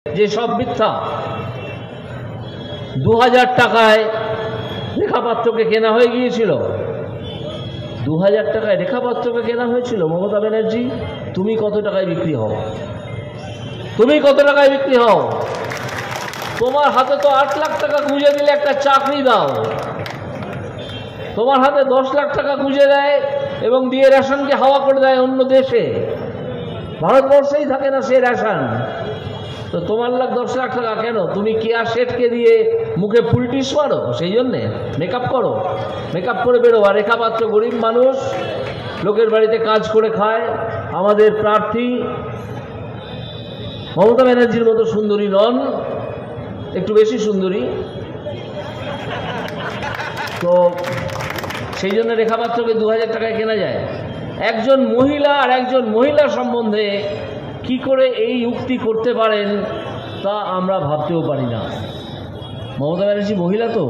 যে সব মিথ্যা। 2000 টাকায় রেখাপাত্রকে কেনা হয়ে গিয়েছিল, 2000 টাকায় রেখাপাত্রকে কেনা হয়েছিল। মমতা ব্যানার্জি, তুমি কত টাকায় বিক্রি হও? তুমি কত টাকায় বিক্রি হও? তোমার হাতে তো 8 লাখ টাকা গুঁজে দিলে একটা চাকরি দাও। তোমার হাতে 10 লাখ টাকা গুঁজে দেয় এবং দিয়ে রেশনকে হাওয়া করে দেয় অন্য দেশে। ভারতবর্ষেই থাকে না সে রেশন। তো তোমার 10 লাখ টাকা কেন? তুমি কেয়া শেঠকে দিয়ে মুখে পুলটিস মারো, সেই জন্যে মেকআপ করো, মেকআপ করে বেরো। আর রেখাপাত্র গরিব মানুষ, লোকের বাড়িতে কাজ করে খায়। আমাদের প্রার্থী মমতা ব্যানার্জির মতো সুন্দরী নন, একটু বেশি সুন্দরী। তো সেই জন্য রেখাপাত্রকে 2000 টাকায় কেনা যায়। একজন মহিলা আর একজন মহিলা সম্বন্ধে কি করে এই উক্তি করতে পারেন তা আমরা ভাবতেও পারি না। মমতা ব্যানার্জি মহিলা তো,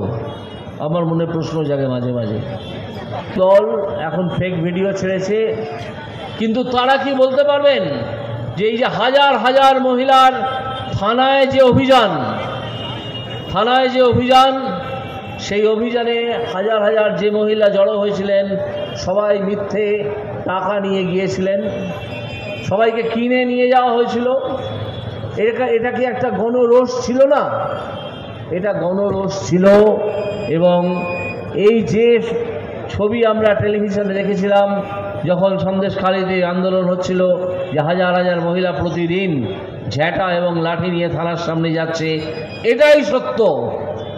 আমার মনে প্রশ্ন জাগে মাঝে মাঝে। দল এখন ফেক ভিডিও ছেড়েছে, কিন্তু তারা কি বলতে পারবেন যে এই যে হাজার হাজার মহিলার থানায় যে অভিযান, সেই অভিযানে হাজার হাজার যে মহিলা জড়ো হয়েছিলেন সবাই মিথ্যে টাকা নিয়ে গিয়েছিলেন, সবাইকে কিনে নিয়ে যাওয়া হয়েছিল। এটা কি একটা গণরোষ ছিল না? এটা গণরোষ ছিল। এবং এই যে ছবি আমরা টেলিভিশনে দেখেছিলাম যখন সন্দেশখালীতে আন্দোলন হচ্ছিল, যে হাজার হাজার মহিলা প্রতিদিন ঝ্যাঁটা এবং লাঠি নিয়ে থানার সামনে যাচ্ছে, এটাই সত্য।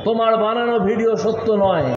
তোমার বানানো ভিডিও সত্য নয়।